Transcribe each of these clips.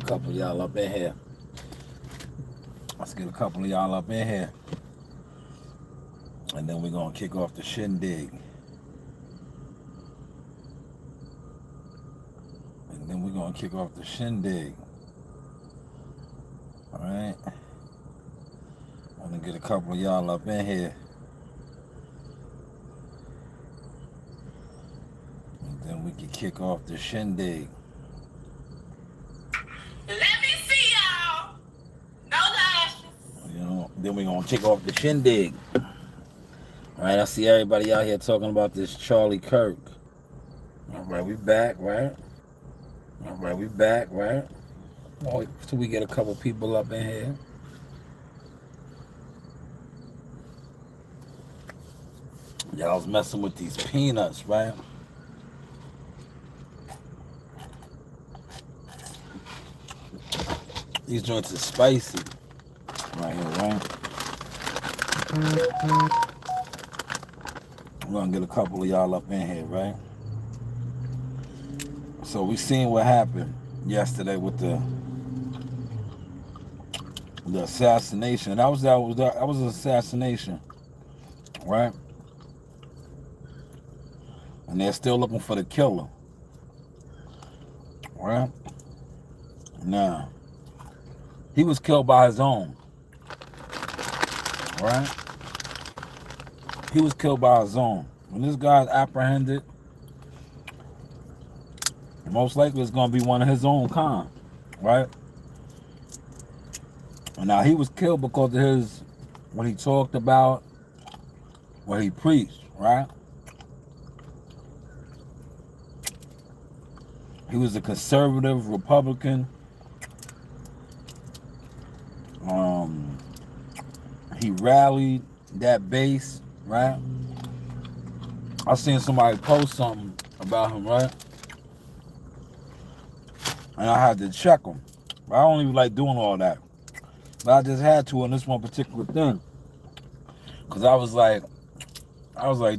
get a couple of y'all up in here. Let's get a couple of y'all up in here. And then we're going to kick off the shindig. Alright. I'm going to get a couple of y'all up in here. And then we can kick off the shindig. Let me see y'all. No lashes. Then we're going to kick off the shindig. Alright, I see everybody out here talking about this Charlie Kirk. Alright, we back, right? Well, till we get a couple people up in here. Y'all's messing with these peanuts, right? These joints are spicy. Right here, right? I'm gonna get a couple of y'all up in here, right? So we seen what happened yesterday with the assassination. That was an assassination, right? And they're still looking for the killer, right? Now, he was killed by his own, right? He was killed by his own. When this guy's apprehended, most likely it's going to be one of his own kind, right? And now he was killed because of what he talked about, what he preached, right? He was a conservative Republican. He rallied that base, right? I seen somebody post something about him, right? And I had to check him. I don't even like doing all that. But I just had to on this one particular thing. Because I was like,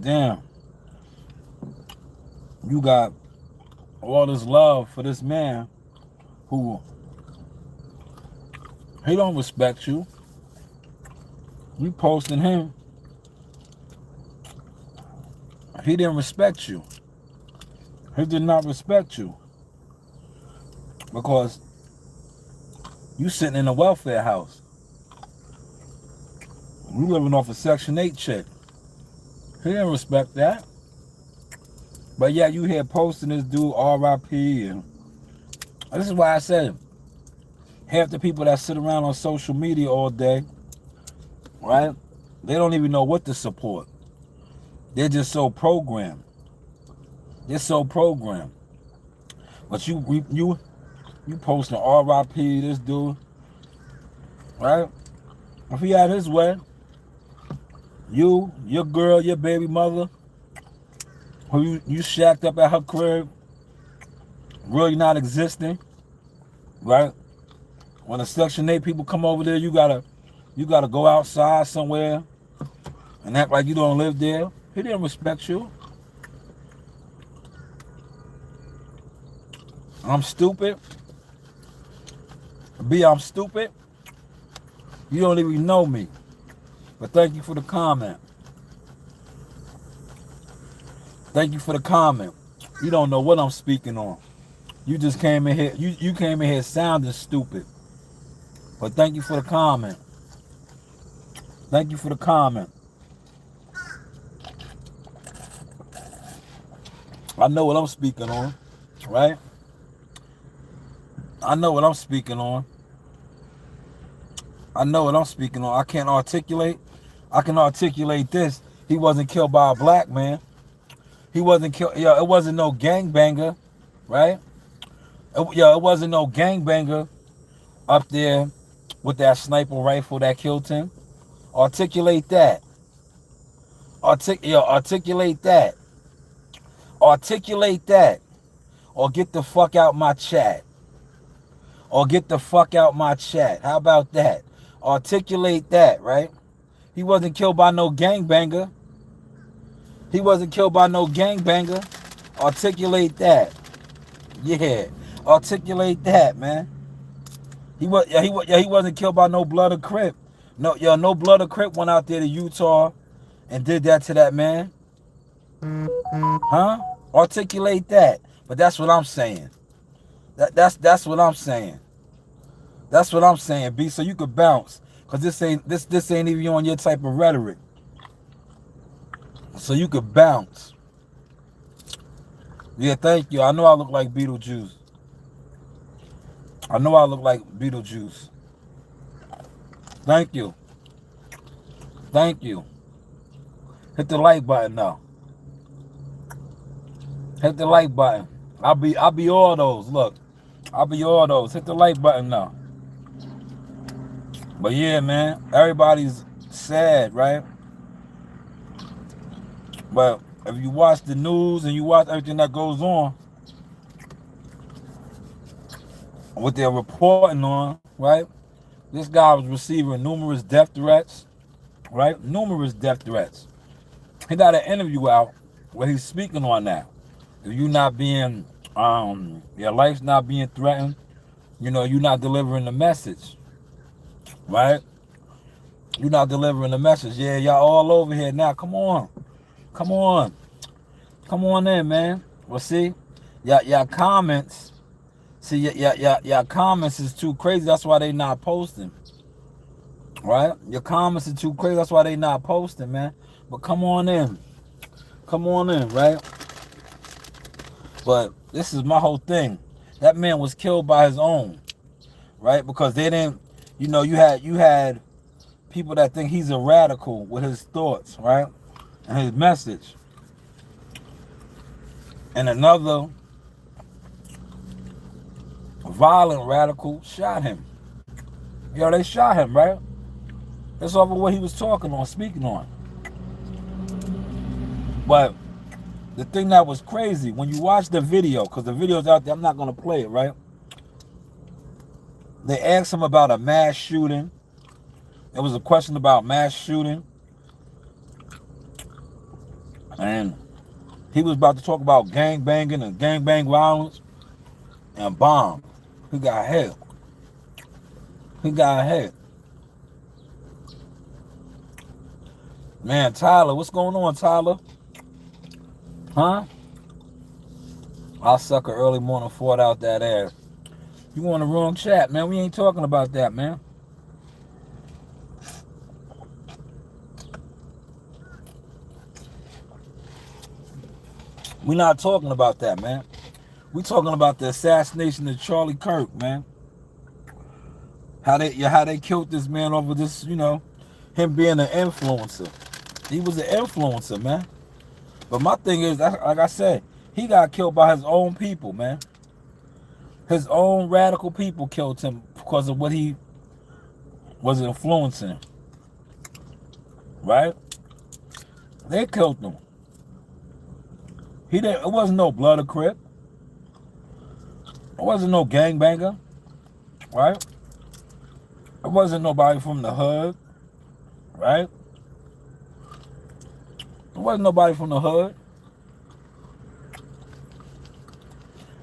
damn. You got all this love for this man who, he don't respect you. You posting him. He didn't respect you. He did not respect you. Because you sitting in a welfare house. You living off a Section 8 check. He didn't respect that. But yeah, you here posting this dude R.I.P. And this is why I said half the people that sit around on social media all day, right? They don't even know what to support. They're just so programmed. They're so programmed. But you posting R.I.P. this dude, right? If he had his way, you, your girl, your baby mother, who you shacked up at her crib, really not existing, right? When the Section 8 people come over there, you gotta go outside somewhere and act like you don't live there. He didn't respect you. I'm stupid. B, I'm stupid. You don't even know me. But thank you for the comment. Thank you for the comment. You don't know what I'm speaking on. You just came in here. You came in here sounding stupid. But thank you for the comment. Thank you for the comment. I know what I'm speaking on, right? I know what I'm speaking on. I know what I'm speaking on. I can articulate this. He wasn't killed by a black man. He wasn't killed. It wasn't no gangbanger, right? It wasn't no gangbanger up there with that sniper rifle that killed him. Articulate that. Articulate that. Articulate that. Or get the fuck out my chat. Or get the fuck out my chat. How about that? Articulate that, right? He wasn't killed by no gangbanger. He wasn't killed by no gangbanger. Articulate that. Yeah. Articulate that, man. He wasn't killed by no blood of Crip. No blood of Crip went out there to Utah and did that to that man. Huh? Articulate that. But that's what I'm saying. That's what I'm saying. That's what I'm saying, B. So you could bounce, cause this ain't even on your type of rhetoric. So you could bounce. Yeah, thank you. I know I look like Beetlejuice. Thank you. Thank you. Hit the like button now. Hit the like button. I'll be all those. Look, I'll be all those. Hit the like button now. But yeah, man, everybody's sad, right? But if you watch the news and you watch everything that goes on, what they're reporting on, right? This guy was receiving numerous death threats, right? Numerous death threats. He got an interview out where he's speaking on that. If you not being, your life's not being threatened, you're not delivering the message, right? You're not delivering the message. Yeah, y'all all over here now. Come on in, man. Well, see, y'all comments. See, y'all comments is too crazy. That's why they not posting, right? Your comments are too crazy. That's why they not posting, man. But come on in, right? But this is my whole thing. That man was killed by his own, right? Because they didn't, you had people that think he's a radical with his thoughts, right? And his message. And another violent radical shot him. They shot him, right? That's off of what he was speaking on. But the thing that was crazy, when you watch the video, because the video's out there, I'm not going to play it, right? They asked him about a mass shooting. It was a question about mass shooting. And he was about to talk about gangbanging and gangbang violence and bomb. He got hit. Man, Tyler, what's going on, Tyler? Huh? I'll suck an early morning fart out that ass. You on the wrong chat, man. We ain't talking about that, man. We're not talking about that, man. We talking about the assassination of Charlie Kirk, man. How they killed this man over this, him being an influencer. He was an influencer, man. But my thing is, like I said, he got killed by his own people, man. His own radical people killed him because of what he was influencing. Right? They killed him. It wasn't no blood of Crip. It wasn't no gangbanger. Right? It wasn't nobody from the hood. Right? It wasn't nobody from the hood.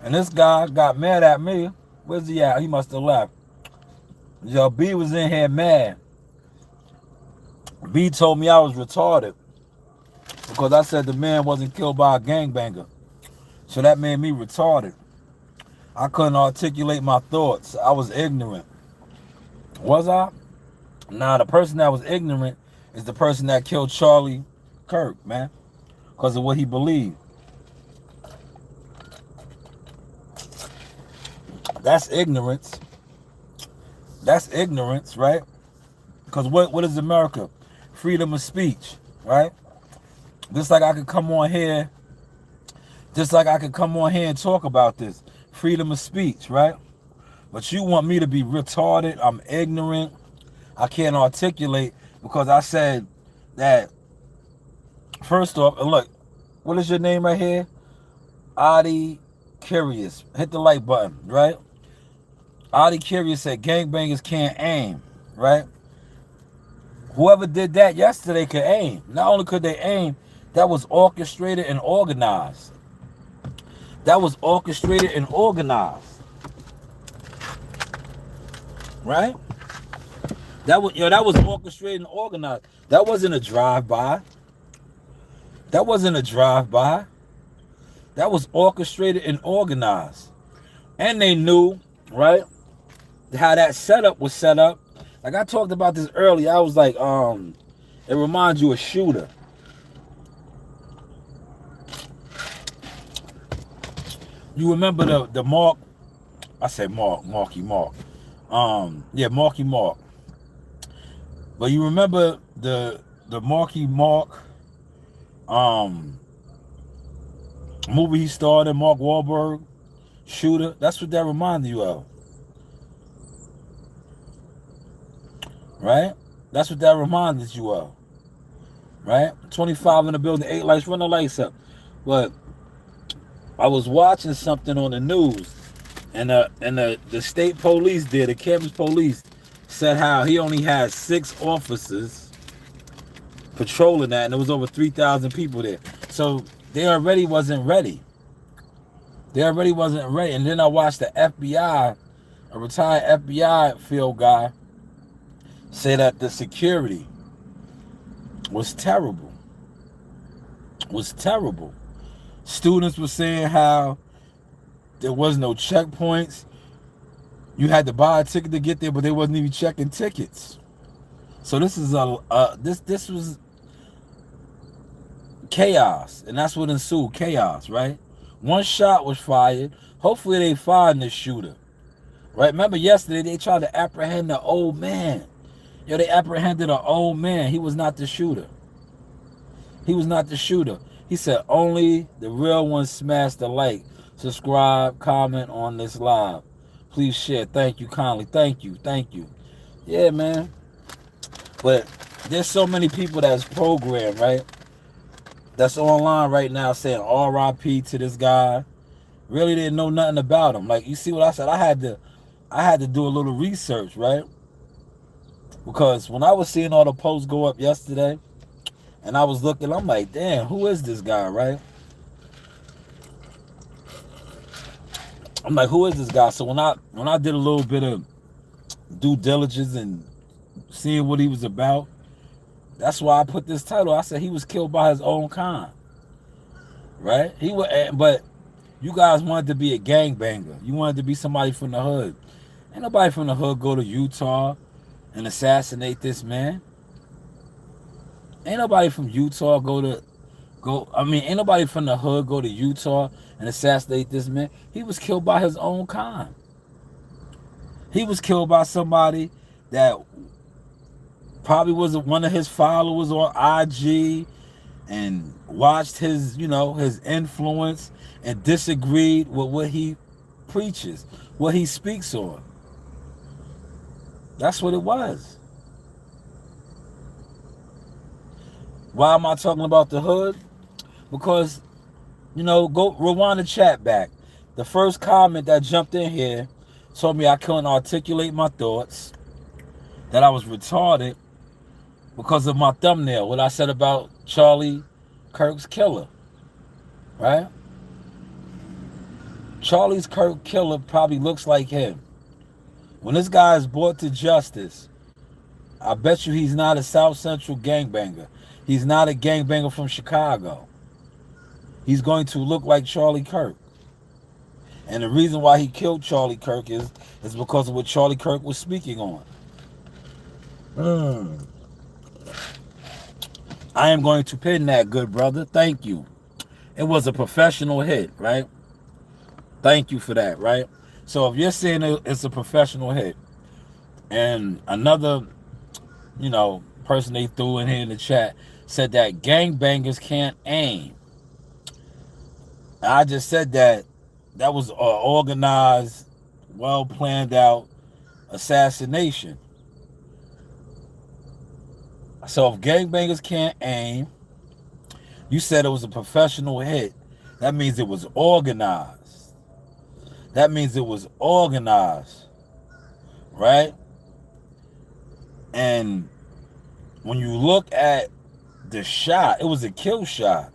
And this guy got mad at me. Where's he at? He must have left. Yo, B was in here mad. B told me I was retarded because I said the man wasn't killed by a gangbanger. So that made me retarded. I couldn't articulate my thoughts. I was ignorant. Was I? Nah, the person that was ignorant is the person that killed Charlie Kirk, man, because of what he believed. That's ignorance. That's ignorance, right? Because what is America? Freedom of speech, right? Just like I could come on here and talk about this. Freedom of speech, right? But you want me to be retarded, I'm ignorant, I can't articulate because I said that. First off, and look, what is your name right here? Adi Curious. Hit the like button, right? Adi Curious said gangbangers can't aim, right? Whoever did that yesterday could aim. Not only could they aim, that was orchestrated and organized. right? That was orchestrated and organized. That wasn't a drive-by. That wasn't a drive-by. That was orchestrated and organized. And they knew, right, how that setup was set up. Like I talked about this earlier. I was like, it reminds you of Shooter. You remember the Mark? I said Marky Mark. Yeah, Marky Mark. But you remember the Marky Mark movie he starred in, Mark Wahlberg, Shooter? That's what that reminded you of. Right? That's what that reminded you of. Right? 25 in the building, 8 lights, run the lights up. But I was watching something on the news, and the state police the campus police said how he only had 6 officers patrolling that, and there was over 3,000 people there. So they already wasn't ready. They already wasn't ready. And then I watched the FBI, a retired FBI field guy, say that the security was terrible. Was terrible. Students were saying how there was no checkpoints. You had to buy a ticket to get there, but they wasn't even checking tickets. So this is this was chaos, and that's what ensued, chaos, right? One shot was fired. Hopefully they find this shooter, right? Remember yesterday they tried to apprehend the old man. They apprehended an old man. He was not the shooter. He was not the shooter. He said only the real ones smash the like, subscribe, comment on this live. Please share. Thank you kindly. Thank you. Thank you. Yeah, man. But there's so many people that's programmed, right? That's online right now saying RIP to this guy. Really didn't know nothing about him. Like, you see what I said? I had to do a little research, right? Because when I was seeing all the posts go up yesterday, and I was looking, I'm like, damn, who is this guy, right? I'm like, who is this guy? So when I did a little bit of due diligence and seeing what he was about, that's why I put this title. I said he was killed by his own kind, right? But you guys wanted to be a gangbanger. You wanted to be somebody from the hood. Ain't nobody from the hood go to Utah and assassinate this man. Ain't nobody from Utah ain't nobody from the hood go to Utah and assassinate this man. He was killed by his own kind. He was killed by somebody that probably was one of his followers on IG and watched his influence and disagreed with what he preaches, what he speaks on. That's what it was. Why am I talking about the hood? Because, go rewind the chat back. The first comment that jumped in here told me I couldn't articulate my thoughts, that I was retarded because of my thumbnail, what I said about Charlie Kirk's killer, right? Charlie's Kirk killer probably looks like him. When this guy is brought to justice, I bet you he's not a South Central gangbanger. He's not a gangbanger from Chicago. He's going to look like Charlie Kirk. And the reason why he killed Charlie Kirk is because of what Charlie Kirk was speaking on. I am going to pin that, good brother. Thank you. It was a professional hit, right? Thank you for that, right? So if you're saying it's a professional hit, and another, person they threw in here in the chat said that gangbangers can't aim. I just said that was an organized, well planned out assassination. So if gangbangers can't aim, you said it was a professional hit. That means it was organized. That means it was organized, right? And when you look at the shot, it was a kill shot.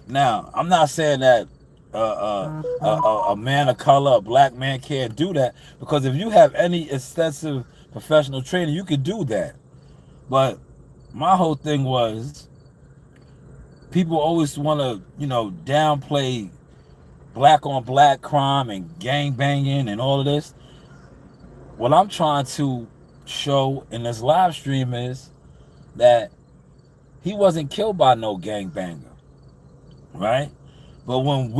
Now, I'm not saying that a man of color, a black man can't do that, because if you have any extensive professional training, you could do that. But my whole thing was, people always want to, downplay black on black crime and gang banging and all of this. What I'm trying to show in this live stream is that he wasn't killed by no gangbanger, right? But when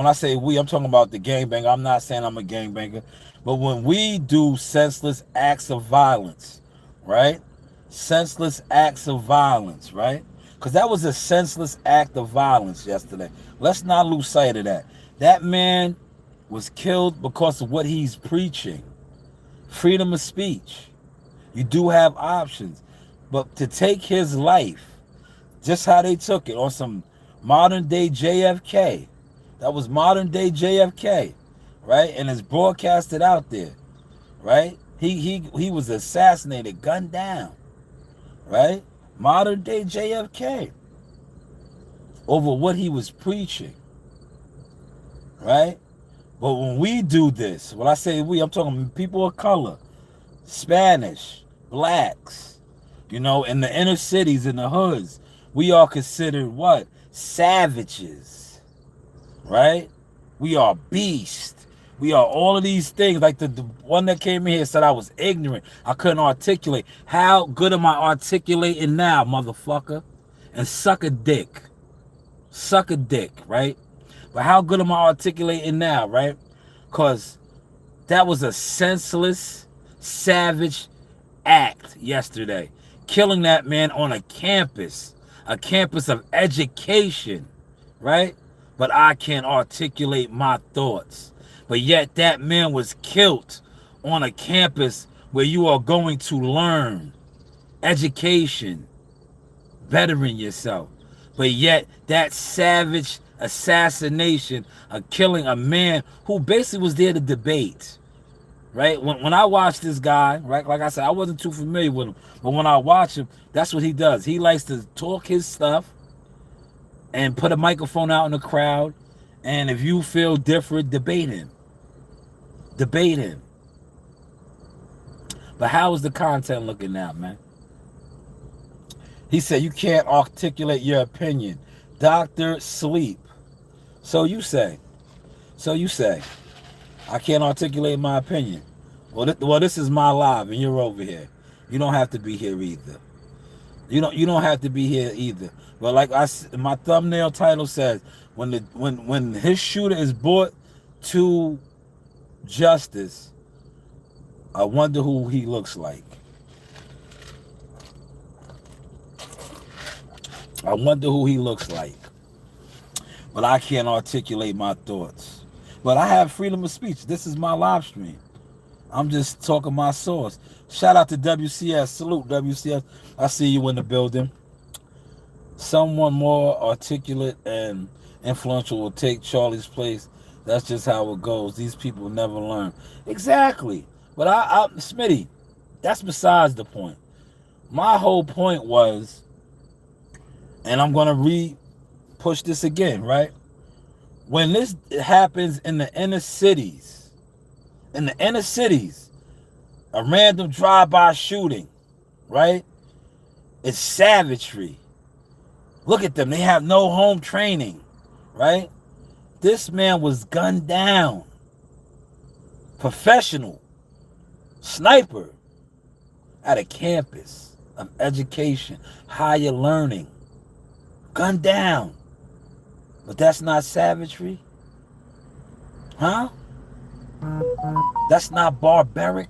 I say we, I'm talking about the gangbanger. I'm not saying I'm a gangbanger. But when we do senseless acts of violence, right? Senseless acts of violence, right? Because that was a senseless act of violence yesterday. Let's not lose sight of that. That man was killed because of what he's preaching. Freedom of speech. You do have options. But to take his life, just how they took it, on some modern day JFK. That was modern day JFK, right? And it's broadcasted out there, right? He was assassinated, gunned down, right? Modern day JFK, over what he was preaching, right? But when we do this, when I say we, I'm talking people of color, Spanish, blacks, in the inner cities, in the hoods, we are considered what? Savages, right? We are beasts. We are all of these things. Like the one that came in here said I was ignorant. I couldn't articulate. How good am I articulating now, motherfucker? And suck a dick. Suck a dick, right? But how good am I articulating now, right? Because that was a senseless, savage act yesterday. Killing that man on a campus of education, right? But I can't articulate my thoughts. But yet that man was killed on a campus where you are going to learn education, bettering yourself. But yet that savage assassination of killing a man who basically was there to debate, right? When I watch this guy, right, like I said, I wasn't too familiar with him, but when I watch him, that's what he does. He likes to talk his stuff and put a microphone out in the crowd, and if you feel different, debate him. Debate him. But how is the content looking now, man? He said you can't articulate your opinion. Dr. Sleep. So you say. I can't articulate my opinion. Well, this is my live, and you're over here. You don't have to be here either. You don't have to be here either. But like my thumbnail title says, when his shooter is brought to justice, I wonder who he looks like. I wonder who he looks like. But I can't articulate my thoughts. But I have freedom of speech. This is my live stream. I'm just talking my source. Shout out to WCS. Salute, WCS. I see you in the building. Someone more articulate and influential will take Charlie's place. That's just how it goes. These people never learn. Exactly. But Smitty, that's besides the point. My whole point was, and I'm going to push this again, right? When this happens in the inner cities, a random drive-by shooting, right? It's savagery. Look at them. They have no home training, right? This man was gunned down. Professional. Sniper. At a campus of education. Higher learning. Gunned down. But that's not savagery? Huh? That's not barbaric?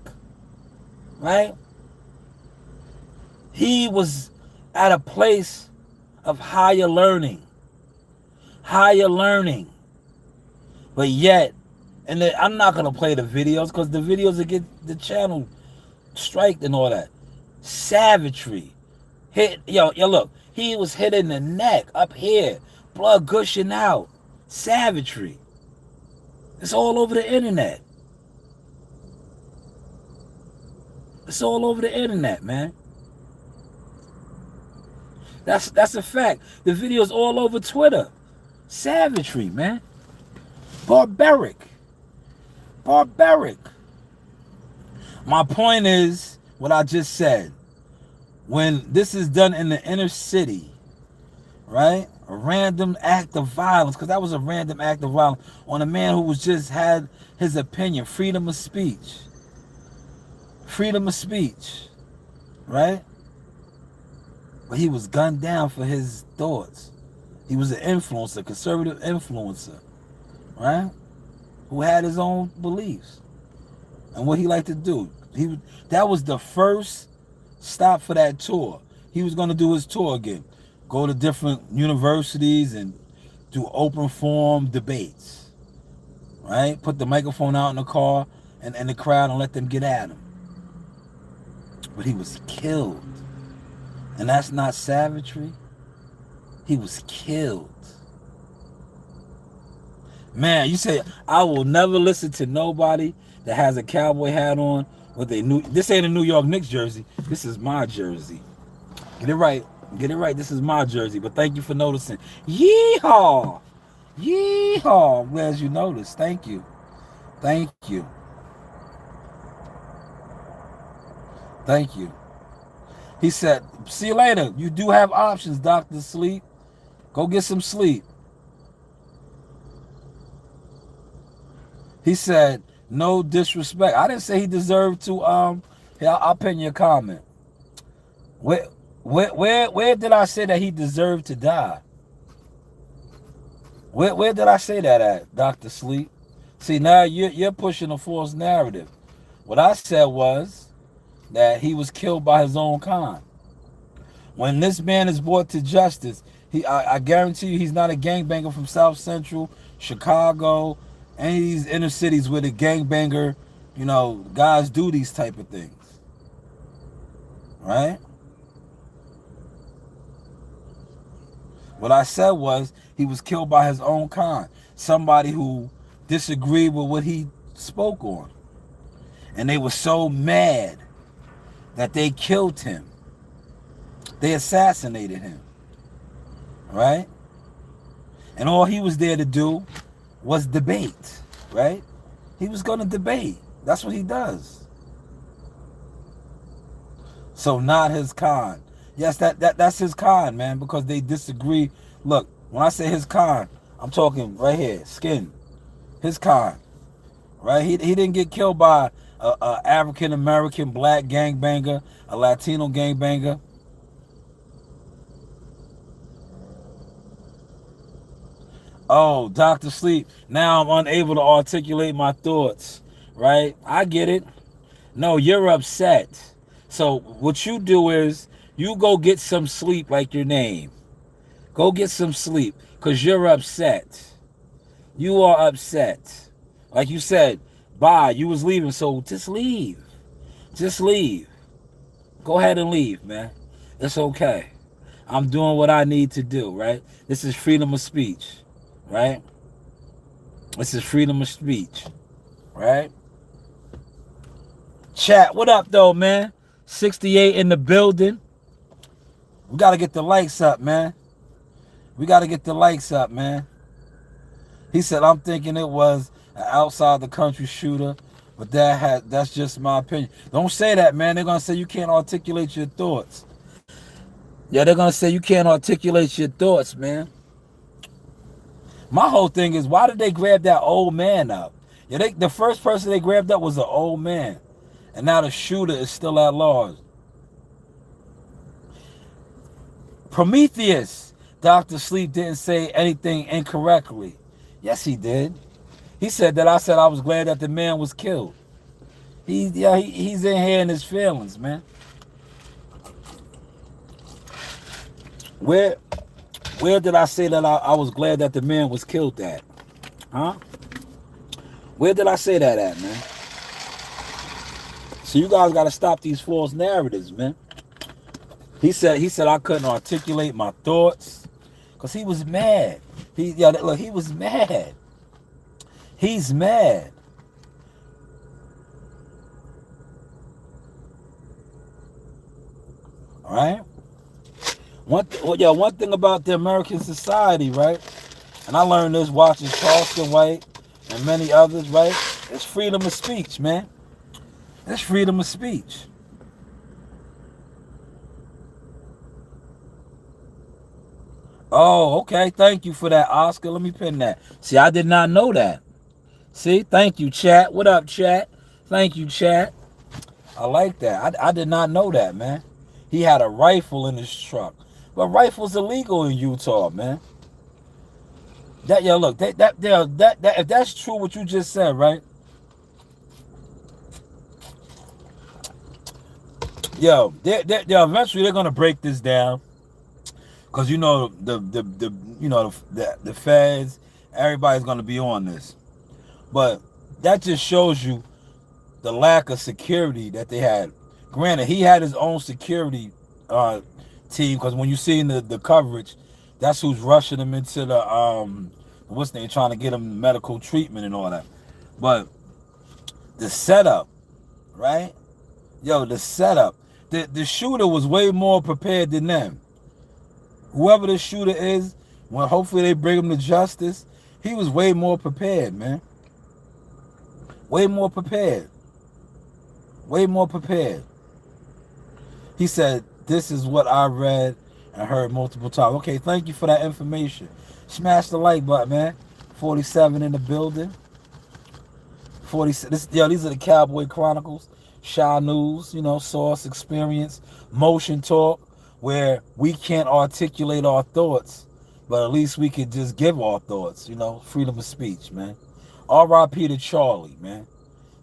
Right? He was at a place of higher learning. Higher learning. But yet, and I'm not going to play the videos because the videos will get the channel striked and all that. Savagery. Yo, look. He was hit in the neck, up here. Blood gushing out. Savagery. It's all over the internet. It's all over the internet, man. That's a fact. The video's all over Twitter. Savagery, man. Barbaric. My point is what I just said. When this is done in the inner city, right? A random act of violence, because that was a random act of violence on a man who was just had his opinion, freedom of speech. Freedom of speech, right? But he was gunned down for his thoughts. He was an influencer, conservative influencer, right? Who had his own beliefs and what he liked to do. That was the first stop for that tour. He was going to do his tour again. Go to different universities and do open forum debates, right? Put the microphone out in the car and the crowd and let them get at him. But he was killed. And that's not savagery. He was killed. Man, you say, I will never listen to nobody that has a cowboy hat on with this ain't a New York Knicks jersey. This is my jersey. Get it right. Get it right. This is my jersey. But thank you for noticing. Yeehaw. Yeehaw. I'm glad you noticed. Thank you. Thank you. Thank you. He said, see you later. You do have options, Dr. Sleep. Go get some sleep. He said, no disrespect. I didn't say he deserved to, I'll pin your comment. Where did I say that he deserved to die? Where did I say that at, Dr. Sleep? See, now you're pushing a false narrative. What I said was that he was killed by his own kind. When this man is brought to justice, I guarantee you he's not a gangbanger from South Central, Chicago, any of these inner cities where the gangbanger, guys do these type of things. Right? What I said was he was killed by his own kind. Somebody who disagreed with what he spoke on. And they were so mad that they killed him. They assassinated him. Right? And all he was there to do was debate. Right? He was going to debate. That's what he does. So not his kind. Yes, that's his kind, man, because they disagree. Look, when I say his kind, I'm talking right here, skin. His kind. Right? He didn't get killed by a African-American black gangbanger, a Latino gangbanger. Oh, Dr. Sleep, now I'm unable to articulate my thoughts, right? I get it. No, you're upset. So what you do is you go get some sleep like your name. Go get some sleep because you're upset. You are upset. Like you said, bye, you was leaving, so just leave. Just leave. Go ahead and leave, man. It's okay. I'm doing what I need to do, right? This is freedom of speech. Right? This is freedom of speech. Right? Chat, what up though, man? 68 in the building. We got to get the likes up, man. We got to get the likes up, man. He said, I'm thinking it was an outside the country shooter, but that's just my opinion. Don't say that, man. They're going to say you can't articulate your thoughts. Yeah, they're going to say you can't articulate your thoughts, man. My whole thing is, why did they grab that old man up? Yeah, the first person they grabbed up was an old man. And now the shooter is still at large. Prometheus, Dr. Sleep didn't say anything incorrectly. Yes, he did. He said that I said I was glad that the man was killed. He's in here in his feelings, man. Where did I say that I was glad that the man was killed at? Huh? Where did I say that at, man? So you guys got to stop these false narratives, man. He said I couldn't articulate my thoughts because he was mad. He was mad. He's mad. All right? One thing about the American society, right? And I learned this watching Charleston White and many others, right? It's freedom of speech, man. That's freedom of speech. Oh, okay. Thank you for that, Oscar. Let me pin that. See, I did not know that. See, thank you, chat. What up, chat? Thank you, chat. I like that. I did not know that, man. He had a rifle in his truck. But rifles illegal in Utah, man. That yo, look, that if that's true what you just said, right? Yo, eventually they're gonna break this down. Cause you know the feds, everybody's gonna be on this. But that just shows you the lack of security that they had. Granted, he had his own security team, because when you see in the coverage, that's who's rushing him into the what's they trying to get him medical treatment and all that. But the setup, right? Yo, the setup. The shooter was way more prepared than them. Whoever the shooter is, when hopefully they bring him to justice, he was way more prepared, man. Way more prepared. Way more prepared. He said, this is what I read and heard multiple times. Okay, thank you for that information. Smash the like button, man. 47 in the building. 40. These are the Cowboy Chronicles. Shy News, Source, Experience, Motion Talk, where we can't articulate our thoughts, but at least we could just give our thoughts, freedom of speech, man. R.I.P. to Charlie, man.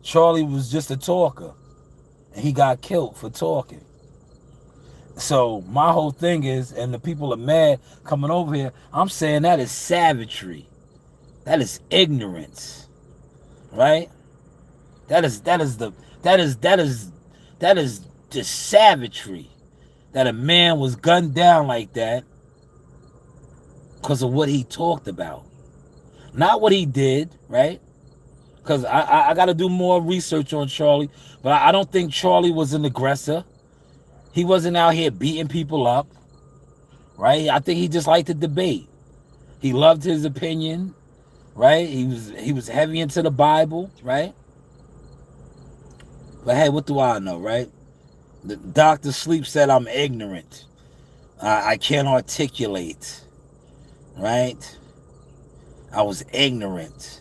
Charlie was just a talker, and he got killed for talking. So my whole thing is, and the people are mad coming over here, I'm saying that is savagery. That is ignorance, right? That is just savagery. That a man was gunned down like that because of what he talked about. Not what he did, right? Because I got to do more research on Charlie, but I don't think Charlie was an aggressor. He wasn't out here beating people up, right? I think he just liked to debate. He loved his opinion, right? He was heavy into the Bible, right? But hey, what do I know, right? The Dr. Sleep said I'm ignorant. I can't articulate, right? I was ignorant.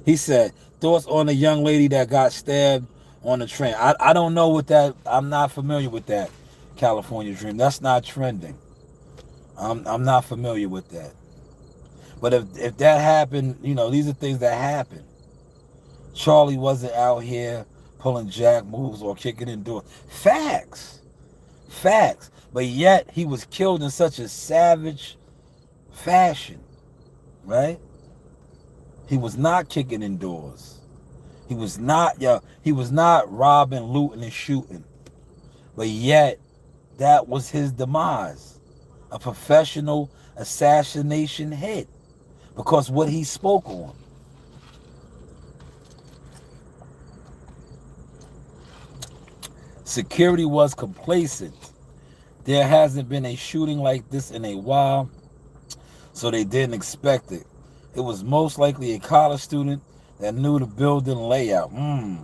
He said, thoughts on the young lady that got stabbed on the train. I don't know what that, I'm not familiar with that California Dream. That's not trending. I'm not familiar with that. But if that happened, these are things that happen. Charlie wasn't out here pulling jack moves or kicking in doors. Facts. But yet he was killed in such a savage fashion, right? He was not kicking in doors. He was not robbing, looting, and shooting. But yet, that was his demise. A professional assassination hit. Because what he spoke on. Security was complacent. There hasn't been a shooting like this in a while, so they didn't expect it. It was most likely a college student that knew the building layout. I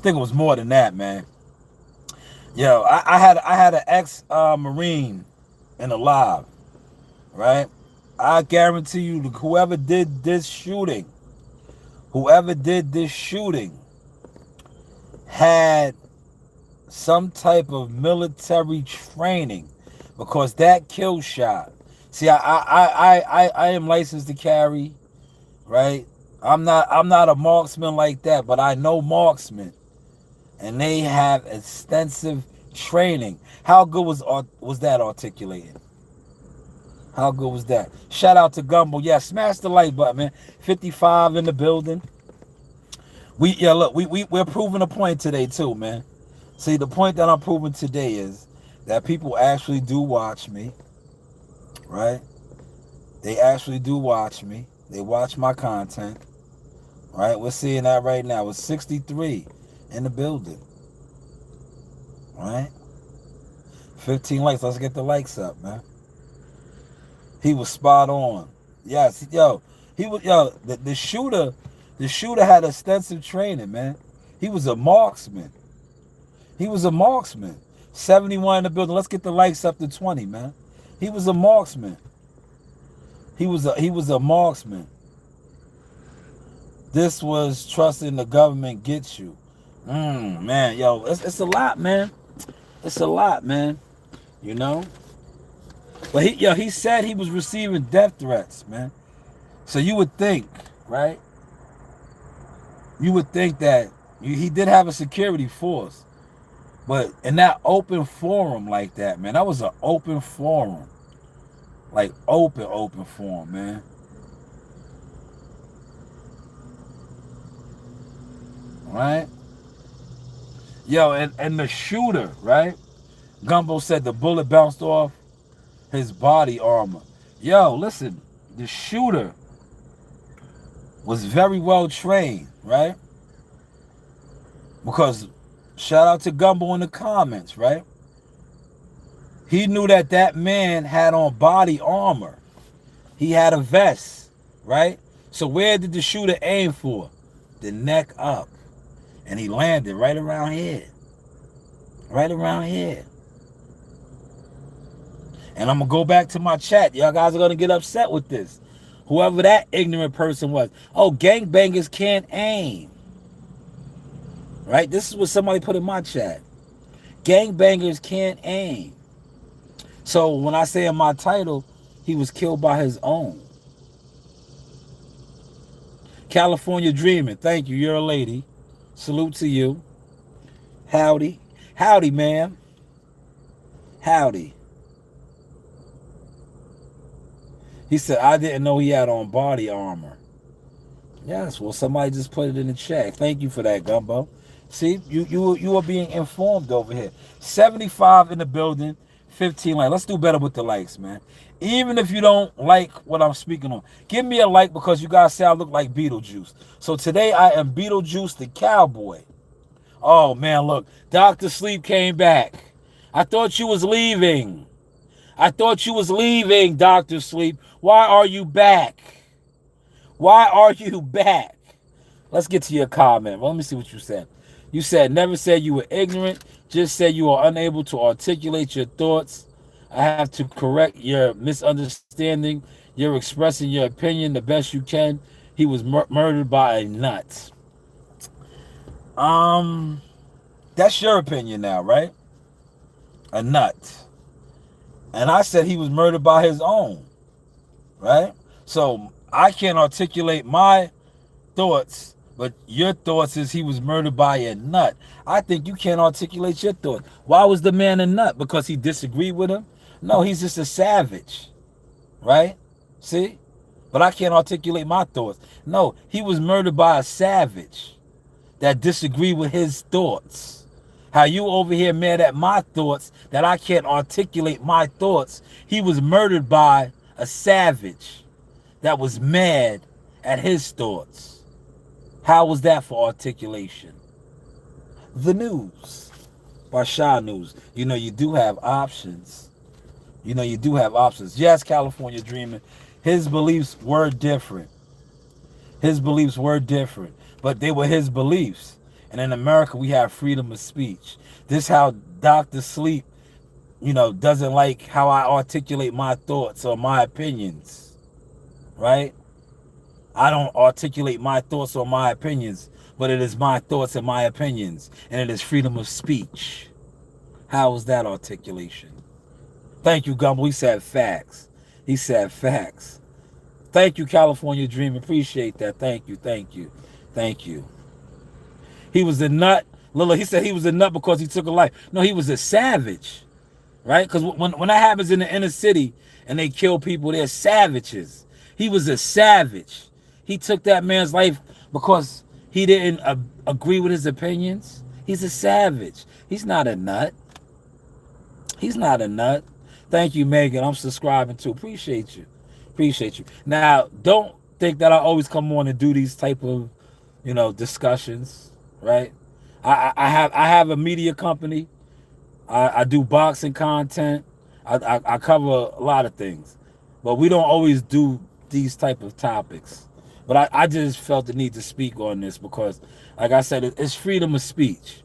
think it was more than that, man. Yo, I had an ex-Marine in the live, right? I guarantee you, whoever did this shooting had some type of military training, because that kill shot. See, I am licensed to carry, right? I'm not a marksman like that, but I know marksmen, and they have extensive training. How good was that articulating? How good was that? Shout out to Gumbo. Yeah, smash the like button, man. 55 in the building. We're proving a point today too, man. See, the point that I'm proving today is that people actually do watch me, right? They actually do watch me. They watch my content, right? We're seeing that right now. It's 63 in the building, right? 15 likes. Let's get the likes up, man. He was spot on. Yes, the shooter The shooter had extensive training, man. He was a marksman. He was a marksman. 71 in the building. Let's get the likes up to 20, man. He was a marksman. He was a marksman. This was trusting the government gets you. Man, yo, it's a lot, man. It's a lot, man. You know? But he said he was receiving death threats, man. So you would think, right? You would think that he did have a security force. But in that open forum like that, man, that was an open forum. Like open forum, man. Right? Yo, and the shooter, right? Gumbo said the bullet bounced off his body armor. Yo, listen, the shooter was very well trained, right? Because shout out to Gumbo in the comments, right? He knew that man had on body armor. He had a vest, right? So where did the shooter aim for? The neck up. And he landed right around here. Right around here. And I'm going to go back to my chat. Y'all guys are going to get upset with this. Whoever that ignorant person was. Oh, gangbangers can't aim. Right? This is what somebody put in my chat. Gangbangers can't aim. So when I say in my title, he was killed by his own. California Dreaming. Thank you. You're a lady. Salute to you. Howdy. Howdy, ma'am. Howdy. He said, I didn't know he had on body armor. Yes, well, somebody just put it in the chat. Thank you for that, Gumbo. See, you are being informed over here. 75 in the building, 15 likes. Let's do better with the likes, man. Even if you don't like what I'm speaking on, give me a like because you guys say I look like Beetlejuice. So today I am Beetlejuice the cowboy. Oh, man, look. Dr. Sleep came back. I thought you was leaving. I thought you was leaving, Dr. Sleep. Why are you back? Why are you back? Let's get to your comment. Well, let me see what you said. You said, never said you were ignorant. Just said you are unable to articulate your thoughts. I have to correct your misunderstanding. You're expressing your opinion the best you can. He was murdered by a nut. That's your opinion now, right? A nut. And I said he was murdered by his own, right? So I can't articulate my thoughts, but your thoughts is he was murdered by a nut. I think you can't articulate your thoughts. Why was the man a nut? Because he disagreed with him? No, he's just a savage, right? See? But I can't articulate my thoughts. No, he was murdered by a savage that disagreed with his thoughts. How you over here mad at my thoughts that I can't articulate my thoughts. He was murdered by a savage that was mad at his thoughts. How was that for articulation? The news. By Shaw News. You know, you do have options. You know, you do have options. Yes, California Dreaming. His beliefs were different. His beliefs were different. But they were his beliefs. And in America, we have freedom of speech. This how Dr. Sleep, you know, doesn't like how I articulate my thoughts or my opinions. Right? I don't articulate my thoughts or my opinions, but it is my thoughts and my opinions. And it is freedom of speech. How is that articulation? Thank you, Gumbo. He said facts. He said facts. Thank you, California Dream. Appreciate that. Thank you. Thank you. Thank you. He was a nut. Lila, he said he was a nut because he took a life. No, he was a savage. Right? Because when that happens in the inner city and they kill people, they're savages. He was a savage. He took that man's life because he didn't agree with his opinions. He's a savage. He's not a nut. He's not a nut. Thank you, Megan. I'm subscribing too. Appreciate you. Appreciate you. Now, don't think that I always come on and do these type of, you know, discussions, right? I have a media company. I do boxing content. I cover a lot of things, but we don't always do these type of topics. But I just felt the need to speak on this because, like I said, it's freedom of speech.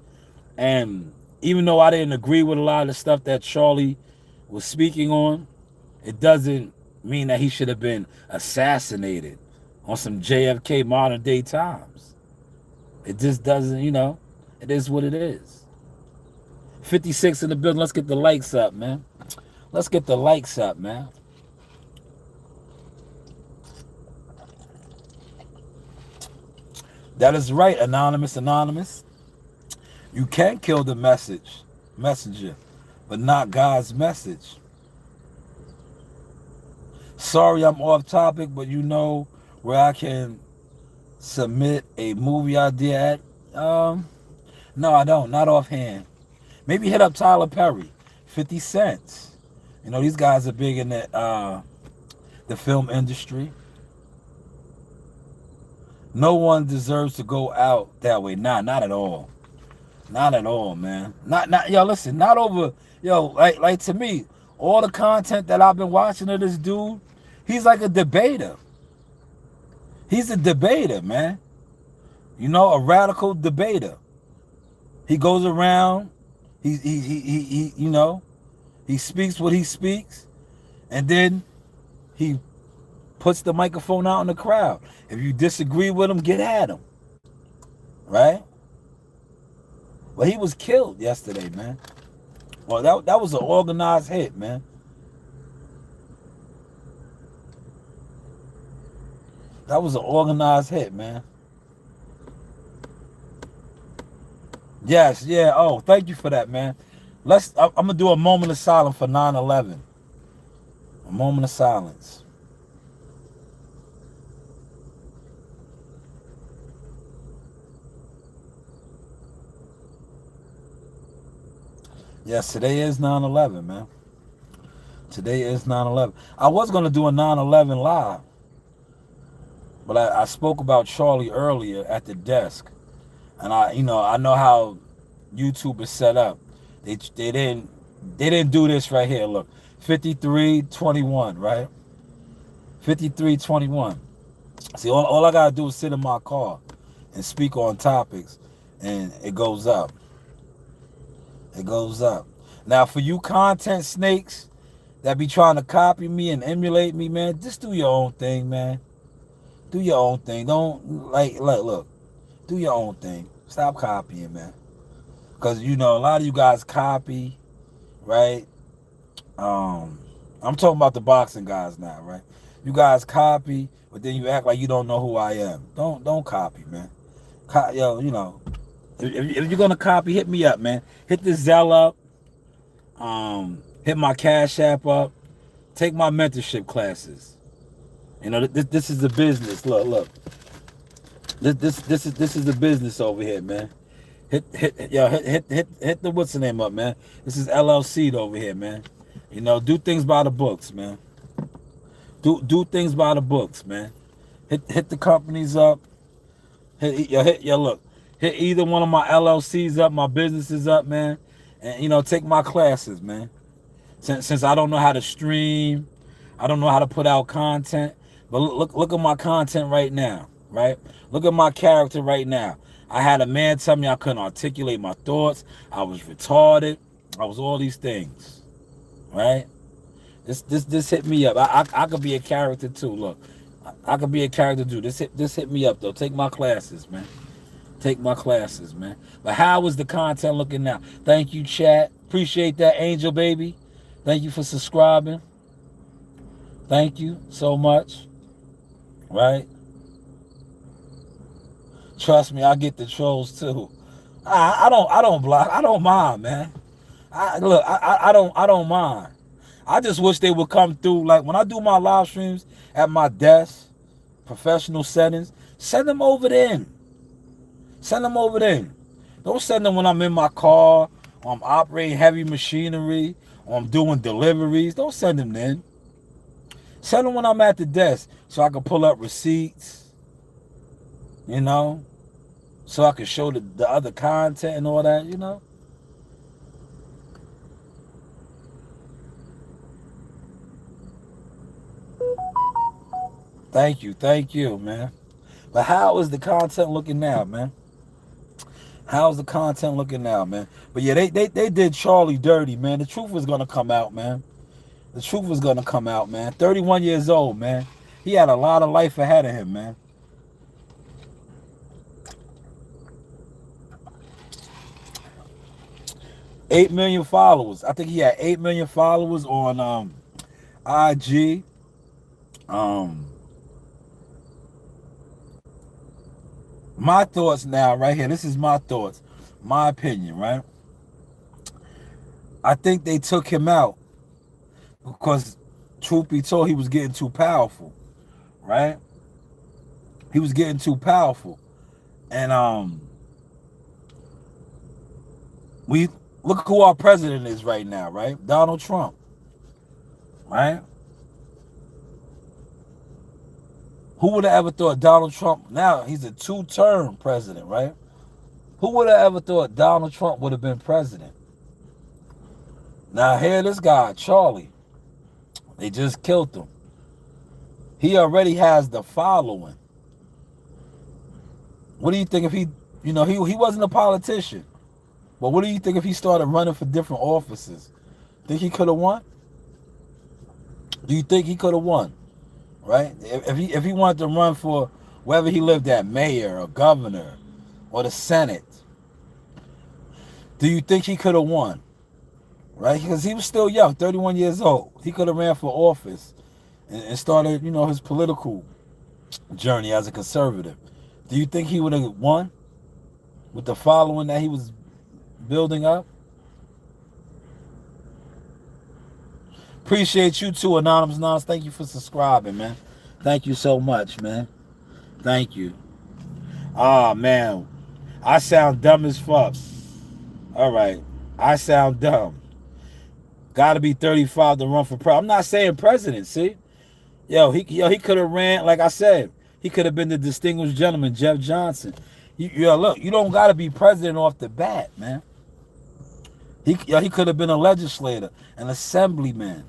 And even though I didn't agree with a lot of the stuff that Charlie was speaking on, it doesn't mean that he should have been assassinated on some JFK modern day times. It just doesn't, it is what it is. 56 in the building. Let's get the likes up, man. Let's get the likes up, man. That is right, Anonymous. You can kill the messenger, but not God's message. Sorry, I'm off topic, but you know where I can submit a movie idea at? No, I don't. Not offhand. Maybe hit up Tyler Perry, 50 Cent. These guys are big in the film industry. No one deserves to go out that way. Nah, not at all. Not at all, man. Yo, listen, not over, like to me, all the content that I've been watching of this dude, he's like a debater. He's a debater, man. A radical debater. He goes around, he speaks what he speaks, and then he puts the microphone out in the crowd. If you disagree with him, get at him. Right? Well, he was killed yesterday, man. Well, that was an organized hit, man. That was an organized hit, man. Yes, yeah. Oh, thank you for that, man. I'm going to do a moment of silence for 9/11. A moment of silence. Yes, today is 9/11, man. Today is 9/11. I was going to do a 9/11 live, but I spoke about Charlie earlier at the desk. And I know how YouTube is set up. They didn't do this right here. Look, 53:21, right? 53:21. See, all I gotta do is sit in my car and speak on topics, and it goes up. It goes up. Now, for you content snakes that be trying to copy me and emulate me, man, just do your own thing, man. Do your own thing. Don't look. Do your own thing. Stop copying, man. Because, a lot of you guys copy, right? I'm talking about the boxing guys now, right? You guys copy, but then you act like you don't know who I am. Don't copy, man. If you're going to copy, hit me up, man. Hit the Zelle up. Hit my Cash App up. Take my mentorship classes. This is the business. Look. This is the business over here, man. Hit the what's the name up, man. This is LLC over here, man. Do things by the books, man. Do things by the books, man. Hit the companies up. Look. Hit either one of my LLCs up, my businesses up, man. And take my classes, man. Since I don't know how to stream, I don't know how to put out content. But look at my content right now, right? Look at my character right now. I had a man tell me I couldn't articulate my thoughts. I was retarded. I was all these things, right? This hit me up. I could be a character too. Look, I could be a character too. This hit me up though. Take my classes, man. Take my classes, man. But how is the content looking now? Thank you, chat. Appreciate that, Angel Baby. Thank you for subscribing. Thank you so much. Right? Trust me, I get the trolls too. I don't block. I don't mind, man. I don't mind. I just wish they would come through. Like when I do my live streams at my desk, professional settings, send them over then. Send them over then. Don't send them when I'm in my car, or I'm operating heavy machinery, or I'm doing deliveries. Don't send them then. Send them when I'm at the desk so I can pull up receipts, so I can show the other content and all that, Thank you, man. But how is the content looking now, man? How's the content looking now, man? But yeah, they did Charlie dirty, man. The truth was gonna come out, man. The truth was gonna come out, man. 31 years old, man. He had a lot of life ahead of him, man. $8 million followers. I think he had 8 million followers on IG. My thoughts now, right here. This is my thoughts, my opinion, right? I think they took him out because, truth be told, he was getting too powerful, right? He was getting too powerful, and we look who our president is right now, right? Donald Trump, right? Who would have ever thought Donald Trump, now he's a 2-term president, right? Who would have ever thought Donald Trump would have been president? Now here this guy, Charlie, they just killed him. He already has the following. What do you think if he wasn't a politician, but what do you think if he started running for different offices? Think he could have won? Do you think he could have won? Right? If he wanted to run for wherever he lived at, mayor or governor or the Senate, do you think he could have won? Right? Because he was still young, 31 years old. He could have ran for office and started, his political journey as a conservative. Do you think he would have won with the following that he was building up? Appreciate you too, Anonymous Nons. Thank you for subscribing, man. Thank you so much, man. Thank you. Ah, man. I sound dumb as fuck. All right. I sound dumb. Got to be 35 to run for president. I'm not saying president, see? He could have ran, like I said, he could have been the distinguished gentleman, Jeff Johnson. Look, you don't got to be president off the bat, man. He could have been a legislator, an assemblyman.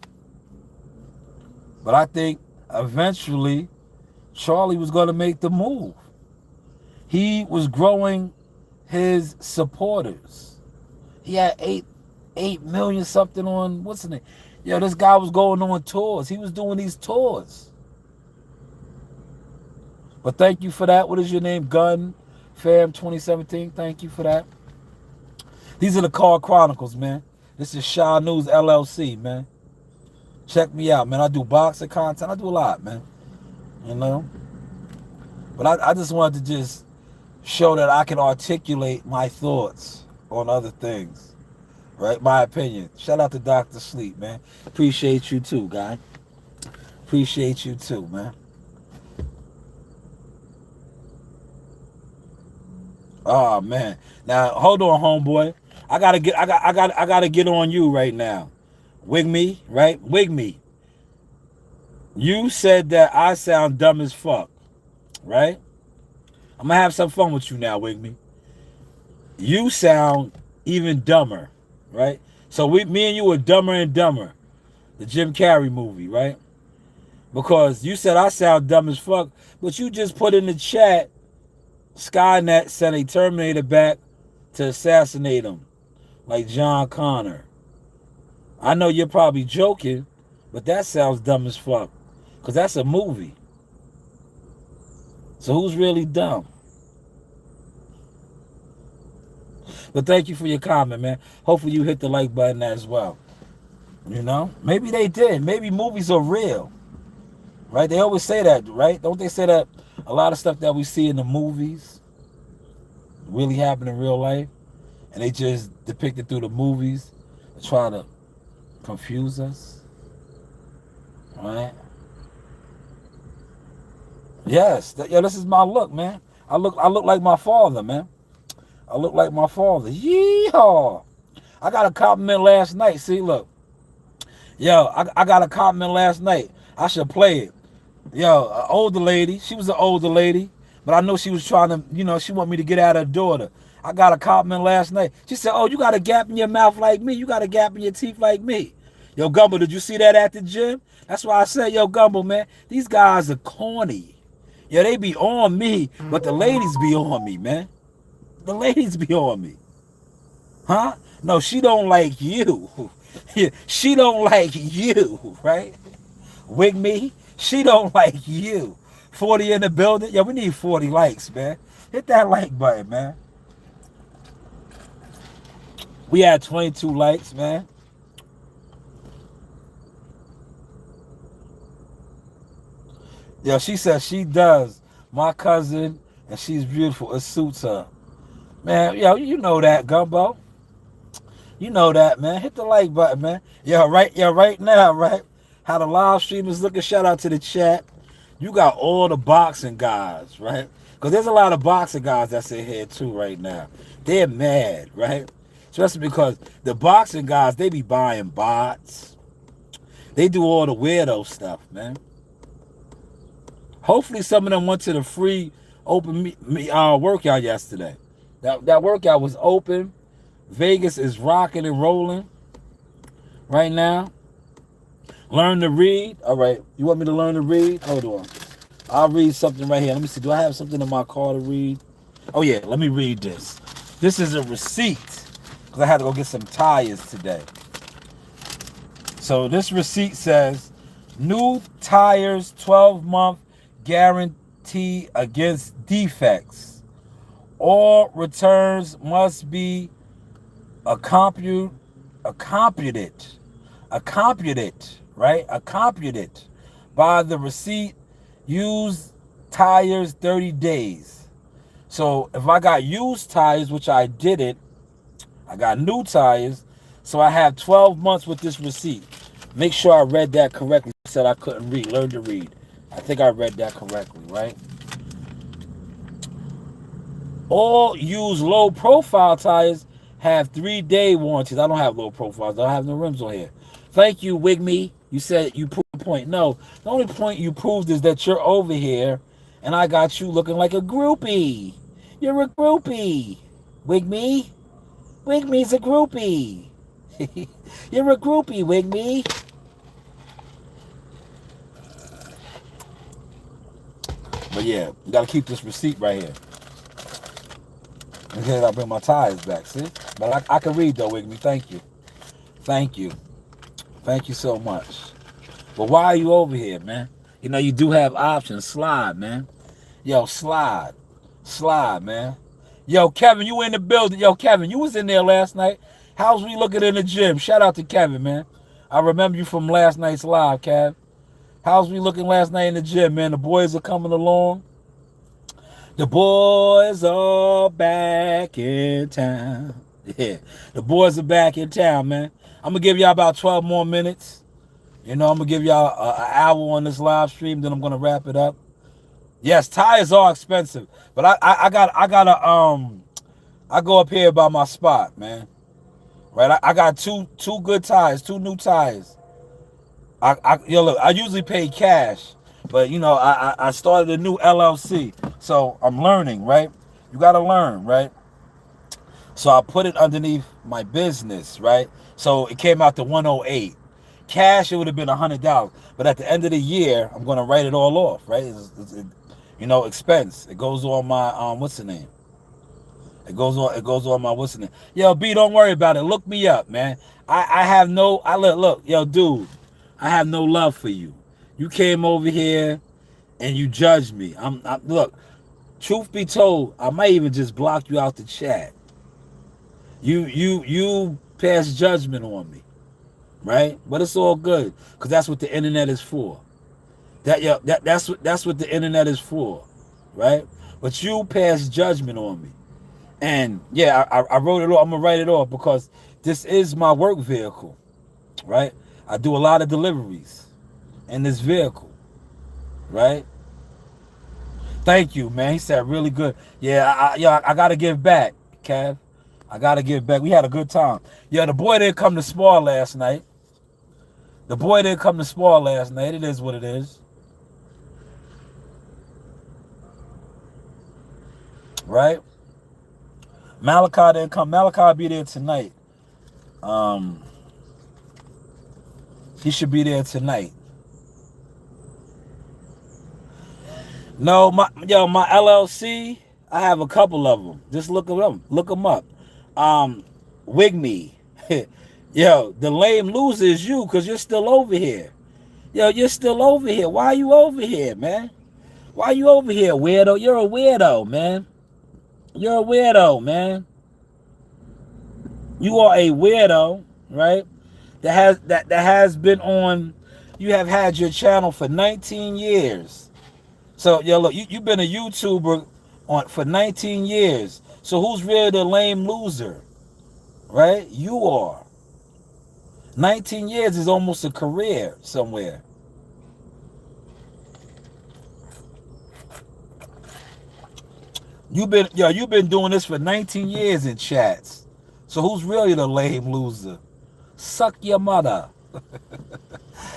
But I think eventually Charlie was going to make the move. He was growing his supporters. He had 8 million something on, what's the name? This guy was going on tours. He was doing these tours. But thank you for that. What is your name? Gun Fam 2017. Thank you for that. These are the Car Chronicles, man. This is Shaw News LLC, man. Check me out, man. I do boxing content. I do a lot, man. But I just wanted to just show that I can articulate my thoughts on other things. Right? My opinion. Shout out to Dr. Sleep, man. Appreciate you too, guy. Appreciate you too, man. Oh man. Now hold on, homeboy. I gotta get on you right now. Wig me, right? Wig me. You said that I sound dumb as fuck, right? I'm gonna have some fun with you now, Wig me. You sound even dumber, right? So me and you are Dumber and Dumber, the Jim Carrey movie, right? Because you said I sound dumb as fuck, but you just put in the chat, Skynet sent a Terminator back to assassinate him, like John Connor. I know you're probably joking, but that sounds dumb as fuck, because that's a movie. So who's really dumb? But thank you for your comment, man. Hopefully you hit the like button as well. Maybe they did. Maybe movies are real, right? They always say that, right? Don't they say that a lot of stuff that we see in the movies really happen in real life, and they just depict it through the movies to try to confuse us, right? Yes, this is my look, man. I look like my father, man. I look like my father. Yeehaw! I got a compliment last night. See, look. I got a compliment last night. I should play it. An older lady. She was an older lady, but I know she was trying to, she want me to get at her daughter. I got a compliment last night. She said, "Oh, you got a gap in your mouth like me. You got a gap in your teeth like me." Yo, Gumbo, did you see that at the gym? That's why I said, yo, Gumbo, man, these guys are corny. Yeah, they be on me, but the ladies be on me, man. The ladies be on me. Huh? No, she don't like you. She don't like you, right? Wig me, she don't like you. 40 in the building. Yeah, we need 40 likes, man. Hit that like button, man. We had 22 likes, man. Yeah, she says she does. My cousin, and she's beautiful. It suits her. Man, yo, you know that, Gumbo. You know that, man. Hit the like button, man. Right now, right? How the live stream is looking. Shout out to the chat. You got all the boxing guys, right? Because there's a lot of boxing guys that's in here too right now. They're mad, right? Especially because the boxing guys, they be buying bots. They do all the weirdo stuff, man. Hopefully some of them went to the free open workout yesterday. That workout was open. Vegas is rocking and rolling right now. Learn to read. All right. You want me to learn to read? Hold on. I'll read something right here. Let me see. Do I have something in my car to read? Oh, yeah. Let me read this. This is a receipt because I had to go get some tires today. So this receipt says, new tires, 12-month guarantee against defects. All returns must be accompanied, right? Accompanied by the receipt. Used tires 30 days. So if I got used tires, which I didn't, I got new tires. So I have 12 months with this receipt. Make sure I read that correctly. Said I couldn't read. Learn to read. I think I read that correctly, right? All used low profile tires have 3-day warranties. I don't have low profiles. I don't have no rims on here. Thank you, Wig Me. You said you proved a point. No, the only point you proved is that you're over here and I got you looking like a groupie. You're a groupie. Wig Me? Wig Me's a groupie. You're a groupie, Wig Me. But yeah, you gotta keep this receipt right here. In case I bring my tires back, see? But I can read though, Wig Me. Thank you. Thank you. Thank you so much. But why are you over here, man? You know, you do have options. Slide, man. Yo, slide. Slide, man. Yo, Kevin, you in the building. Yo, Kevin, you was in there last night. How's we looking in the gym? Shout out to Kevin, man. I remember you from last night's live, Kev. How's we looking last night in the gym, man? The boys are coming along. The boys are back in town. Yeah, the boys are back in town, man. I'm going to give y'all about 12 more minutes. You know, I'm going to give y'all an hour on this live stream, then I'm going to wrap it up. Yes, tires are expensive, but I go up here by my spot, man. Right, I got two good tires, 2 new tires. Look, I usually pay cash, but you know, I started a new LLC, so I'm learning, right? You got to learn, right? So I put it underneath my business, right? So it came out to 108. Cash, it would have been $100, but at the end of the year, I'm gonna write it all off, right? You know, expense. It goes on my what's the name? It goes on my what's the name? Yo, B, don't worry about it. Look me up, man. I have no. Look, yo, dude. I have no love for you. You came over here and you judged me. Look. Truth be told, I might even just block you out the chat. You pass judgment on me, right? But it's all good because that's what the internet is for. That's what the internet is for, right? But you pass judgment on me, and yeah, I wrote it off. I'm gonna write it off because this is my work vehicle, right? I do a lot of deliveries in this vehicle, right? Thank you, man. He said really good. Yeah, I gotta give back, Kev. I gotta give back. We had a good time. Yeah, the boy didn't come to spar last night. The boy didn't come to spar last night. It is what it is. Right? Malachi didn't come. Malachi will be there tonight. He should be there tonight. No, my LLC. I have a couple of them. Just look them up. Look them up. Wig me. Yo, the lame loser is you because you're still over here. Yo, you're still over here. Why are you over here, man? Why are you over here, weirdo? You're a weirdo, man. You're a weirdo, man. You are a weirdo, right? That has been on. You have had your channel for 19 years. So, yo, look, you've been a YouTuber for 19 years. So who's really the lame loser? Right? You are. 19 years is almost a career somewhere. You've been doing this for 19 years in chats. So who's really the lame loser? Suck your mother.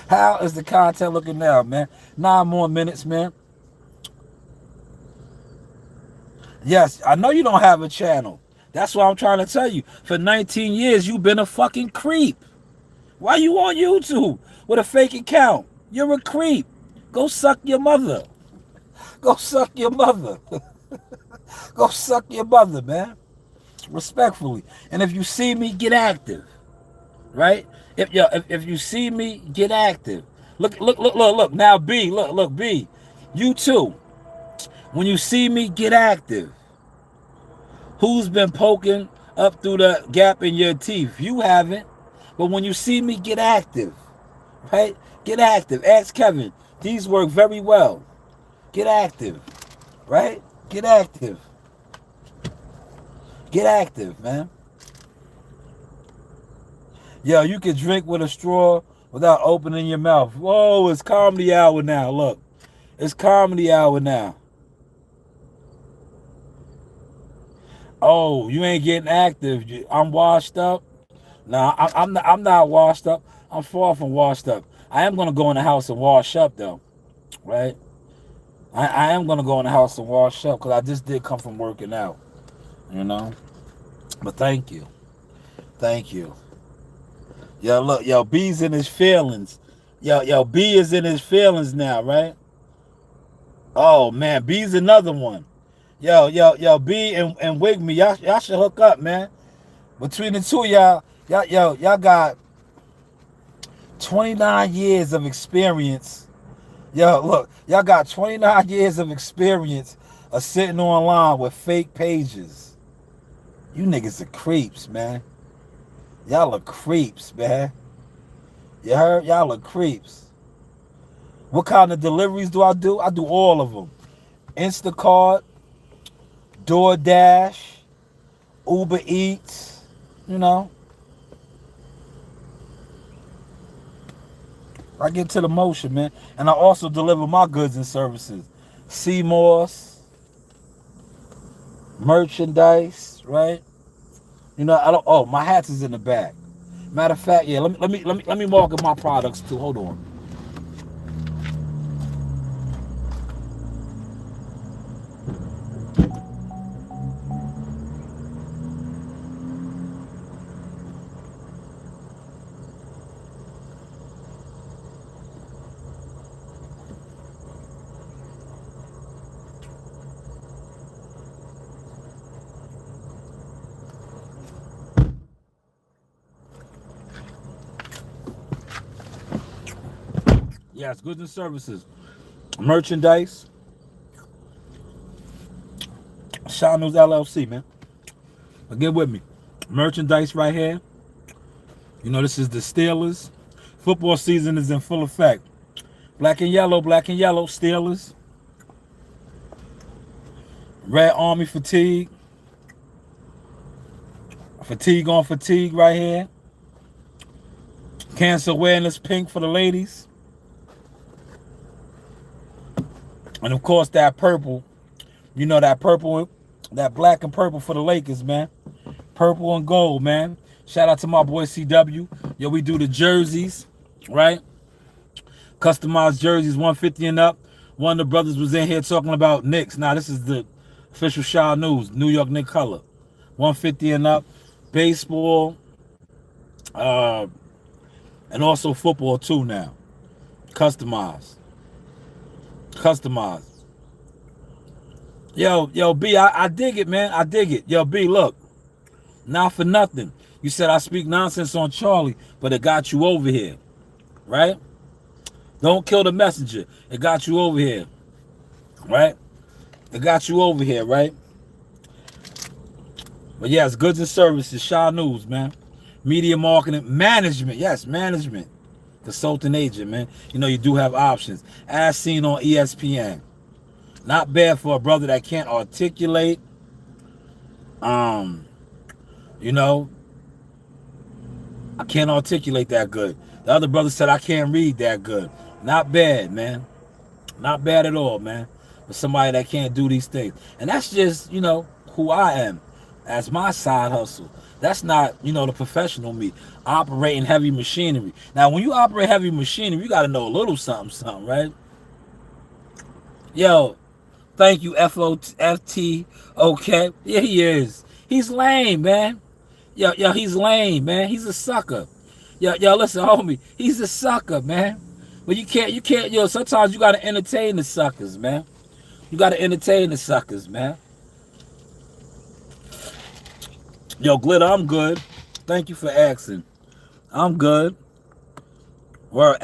How is the content looking now, man? 9 more minutes, man. Yes, I know you don't have a channel. That's what I'm trying to tell you. For 19 years, you've been a fucking creep. Why you on YouTube with a fake account? You're a creep. Go suck your mother. Go suck your mother. Go suck your mother, man. Respectfully. And if you see me, get active. Right? If you see me, get active. Look. Now B, look, B. You too. When you see me, get active. Who's been poking up through the gap in your teeth? You haven't. But when you see me, get active. Right? Get active. Ask Kevin. These work very well. Get active. Right? Get active. Get active, man. Yo, you can drink with a straw without opening your mouth. Whoa, it's comedy hour now. Look. It's comedy hour now. Oh, you ain't getting active. I'm washed up. Nah, I'm not washed up. I'm far from washed up. I am gonna go in the house and wash up though, right? I am gonna go in the house and wash up because I just did come from working out, you know. But thank you. Yo, look, yo, B's in his feelings. Yo, B is in his feelings now, right? Oh man, B's another one. Yo, B and Wig me, y'all should hook up, man. Between the two of y'all got 29 years of experience. Yo, look, y'all got 29 years of experience of sitting online with fake pages. You niggas are creeps, man. Y'all are creeps, man. You heard? Y'all are creeps. What kind of deliveries do I do? I do all of them. Instacart, DoorDash, Uber Eats, you know. I get to the motion, man. And I also deliver my goods and services. Seymour's, merchandise, right? You know, I don't. Oh, my hats is in the back. Matter of fact, yeah. Let me market my products too. Hold on. Yes, goods and services, merchandise. Shine News LLC, man. But get with me. Merchandise right here. You know, this is the Steelers. Football season is in full effect. Black and yellow, Steelers. Red Army fatigue. Fatigue on fatigue right here. Cancer awareness pink for the ladies. And of course that purple. You know that purple, that black and purple for the Lakers, man. Purple and gold, man. Shout out to my boy CW. Yo, we do the jerseys, right? Customized jerseys, 150 and up. One of the brothers was in here talking about Knicks. Now, this is the official Shaw News, New York Knicks color. 150 and up. Baseball. And also football, too, now. Customized. Yo, B, I dig it, man. I dig it. Yo, B, look, not for nothing. You said I speak nonsense on Charlie, but it got you over here, right? Don't kill the messenger. It got you over here, right? It got you over here, right? But yes, goods and services, Shaw News, man. Media marketing, management, yes, management. Consulting agent, man. You know, you do have options. As seen on ESPN. Not bad for a brother that can't articulate. Um, you know, I can't articulate that good. The other brother said I can't read that good. Not bad, man. Not bad at all, man. For somebody that can't do these things. And that's just, you know, who I am. That's my side hustle. That's not, you know, the professional me. Operating heavy machinery. Now, when you operate heavy machinery, you got to know a little something, something, right? Yo, thank you, FOFT. Okay. Yeah, he is. He's lame, man. Yo, he's lame, man. He's a sucker. Yo, listen, homie. He's a sucker, man. But you can't, yo, sometimes you got to entertain the suckers, man. You got to entertain the suckers, man. Yo, Glitter, I'm good. Thank you for asking. I'm good. Well,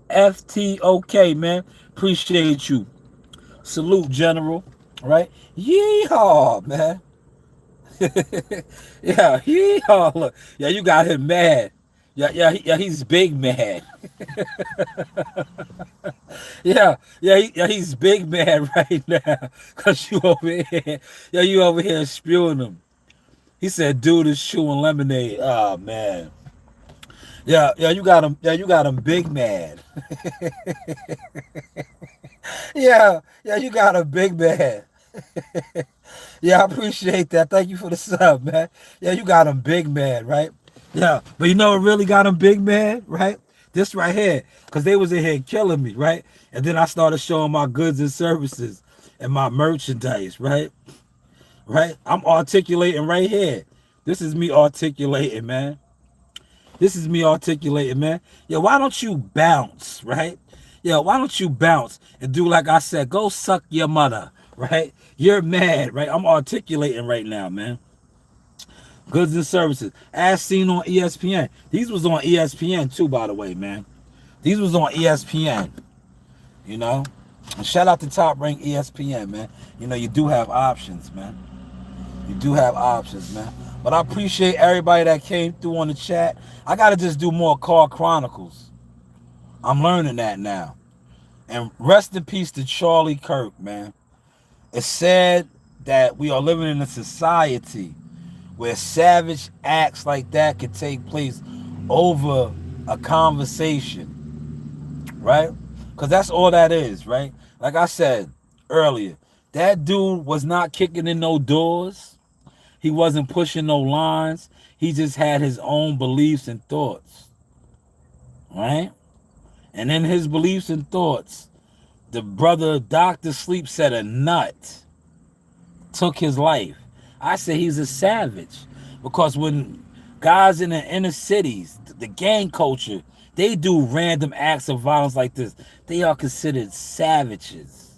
FTOK, man. Appreciate you. Salute, General. All right? Yeehaw, man. Yeah, yeehaw. Look. Yeah, you got him mad. Yeah, he's big mad. Yeah, he's big mad right now. Cause you over here. Yeah, you over here spewing him. He said, dude is chewing lemonade. Oh man. Yeah, you got him. Yeah, you got him big mad. Yeah, you got him big mad. Yeah, I appreciate that. Thank you for the sub, man. Yeah, you got him big mad, right? Yeah, but you know what really got him big mad, right? This right here, because they was in here killing me, right? And then I started showing my goods and services and my merchandise, right? Right? I'm articulating right here. This is me articulating, man. This is me articulating, man. Yo, why don't you bounce, right? Yo, why don't you bounce and do like I said, go suck your mother, right? You're mad, right? I'm articulating right now, man. Goods and services, as seen on ESPN. These was on ESPN too, by the way, man. These was on ESPN, you know? And shout out to Top Rank ESPN, man. You know, you do have options, man. You do have options, man. But I appreciate everybody that came through on the chat. I got to just do more Car Chronicles. I'm learning that now. And rest in peace to Charlie Kirk, man. It's sad that we are living in a society where savage acts like that could take place over a conversation, right? Because that's all that is, right? Like I said earlier, that dude was not kicking in no doors. He wasn't pushing no lines. He just had his own beliefs and thoughts, right? And in his beliefs and thoughts, the brother Dr. Sleep said a nut took his life. I say he's a savage because when guys in the inner cities, the gang culture, they do random acts of violence like this, they are considered savages.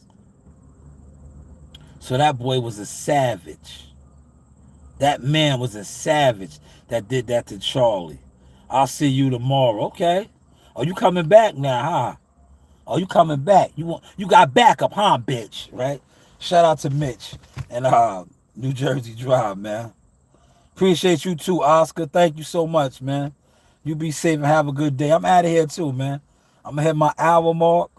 So that boy was a savage. That man was a savage that did that to Charlie. I'll see you tomorrow. Okay. Oh, you coming back now, huh? Oh, you coming back. You got backup, huh, bitch? Right? Shout out to Mitch and New Jersey Drive, man. Appreciate you too, Oscar. Thank you so much, man. You be safe and have a good day. I'm out of here too, man. I'm gonna hit my hour mark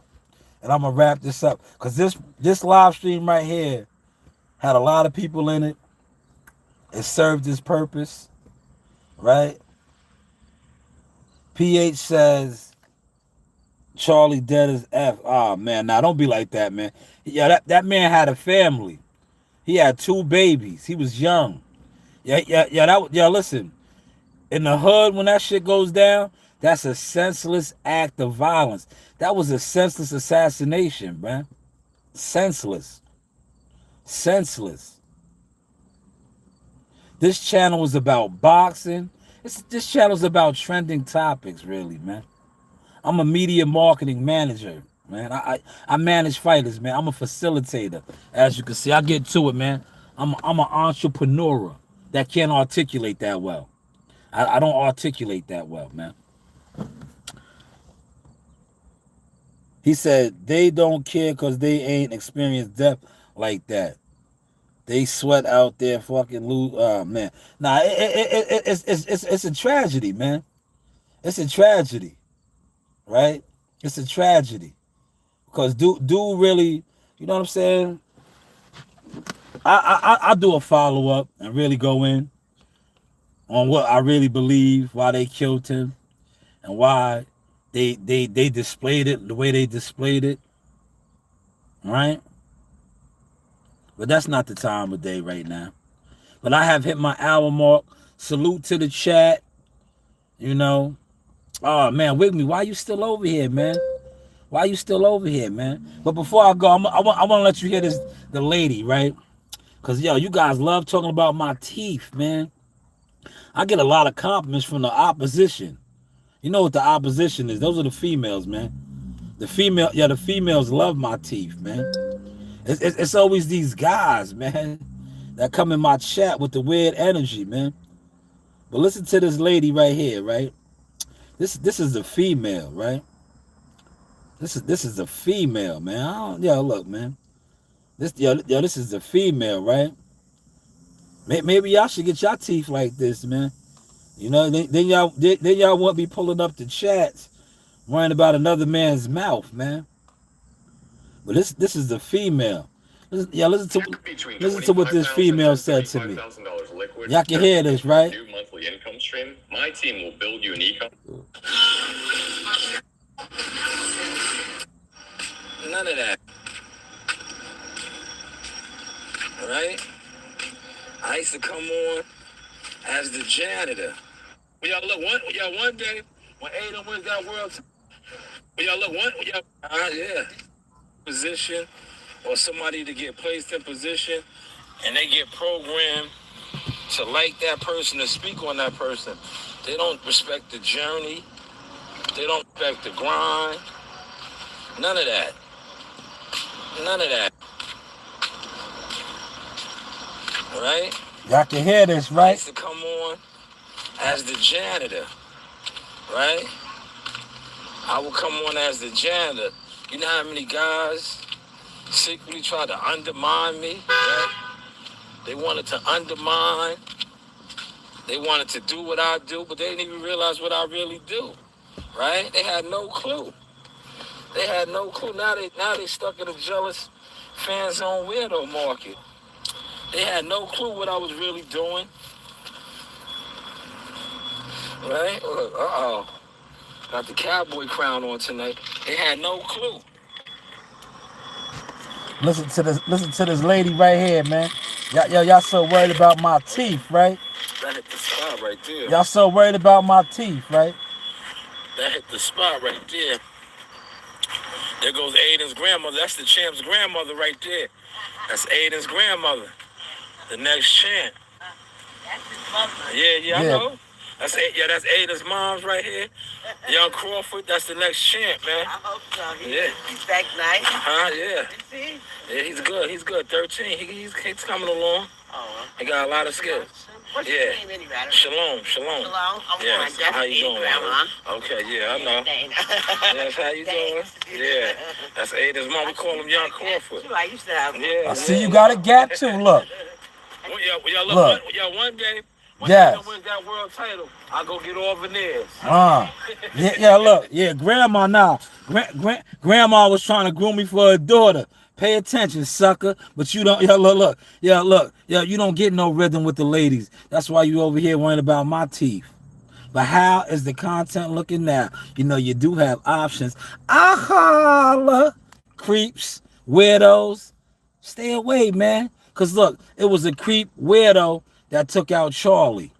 and I'm gonna wrap this up. Cause this live stream right here had a lot of people in it. It served its purpose, right? PH says Charlie dead as F. Oh man, now don't be like that, man. Yeah, that man had a family. He had 2 babies. He was young. Yeah, listen. In the hood, when that shit goes down, that's a senseless act of violence. That was a senseless assassination, man. Senseless. This channel is about boxing. This channel is about trending topics, really, man. I'm a media marketing manager, man. I manage fighters, man. I'm a facilitator. As you can see, I get to it, man. I'm an entrepreneur that can't articulate that well. I don't articulate that well, man. He said they don't care because they ain't experienced death like that. They sweat out there, fucking lose. Man, nah, it's a tragedy, man. It's a tragedy, right? It's a tragedy because do really, you know what I'm saying? I do a follow up and really go in on what I really believe, why they killed him, and why they displayed it the way they displayed it, right? But that's not the time of day right now. But I have hit my hour mark. Salute to the chat. You know. Oh man, Wigme, why you still over here, man? Why you still over here, man? But before I go, I want to let you hear this, the lady, right? Because, yo, you guys love talking about my teeth, man. I get a lot of compliments from the opposition. You know what the opposition is? Those are the females, man. The females love my teeth, man. It's always these guys, man, that come in my chat with the weird energy, man. But listen to this lady right here, right? This is a female, right? This is a female, man. Look, man. This is a female, right? Maybe y'all should get your teeth like this, man. You know, then y'all won't be pulling up the chats, worrying about another man's mouth, man. But this is the female. Listen to what this female said to me. Y'all can hear this, right? New monthly income stream. My team will build you an e-com. None of that. All right? I used to come on as the janitor. One day when Aiden wins that world. Yeah. Position or somebody to get placed in position and they get programmed to like that person, to speak on that person. They don't respect the journey. They don't respect the grind. None of that. All right? Y'all can hear this, right? I used to come on as the janitor, right? I would come on as the janitor. You know how many guys secretly tried to undermine me, right? They wanted to undermine. They wanted to do what I do, but they didn't even realize what I really do, right? They had no clue. Now they stuck in a jealous fan zone weirdo market. They had no clue what I was really doing, right? Got the cowboy crown on tonight. They had no clue. Listen to this lady right here, man. Y'all so worried about my teeth, right? That hit the spot right there. Y'all so worried about my teeth, right? That hit the spot right there. There goes Aiden's grandmother. That's the champ's grandmother right there. That's Aiden's grandmother. The next champ. That's his mother. Yeah, I know. That's Aiden's mom's right here. Young Crawford, that's the next champ, man. I hope so. He's back nice. Yeah. See? Yeah, he's good. 13. He's coming along. Oh. He got a lot of skills. What's your name anyway? Shalom. Hello. I'm Yes. fine. How you doing, Grandma. Okay, yeah, I know. Yes, how you doing? Yeah. That's Aiden's mom. We call him Young Crawford. I used to have. I see you got a gap too. Look. One day, when Yes. wins that world title, I'll go get all veneers. Look. Yeah, grandma now. Grandma was trying to groom me for her daughter. Pay attention, sucker. But you don't, look. You don't get no rhythm with the ladies. That's why you over here worrying about my teeth. But how is the content looking now? You know, you do have options. Holla, creeps, weirdos. Stay away, man. Because look, it was a creep weirdo that took out Charlie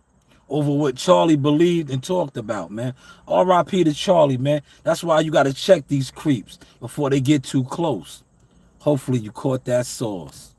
over what Charlie believed and talked about, man. R.I.P. to Charlie, man. That's why you got to check these creeps before they get too close. Hopefully you caught that sauce.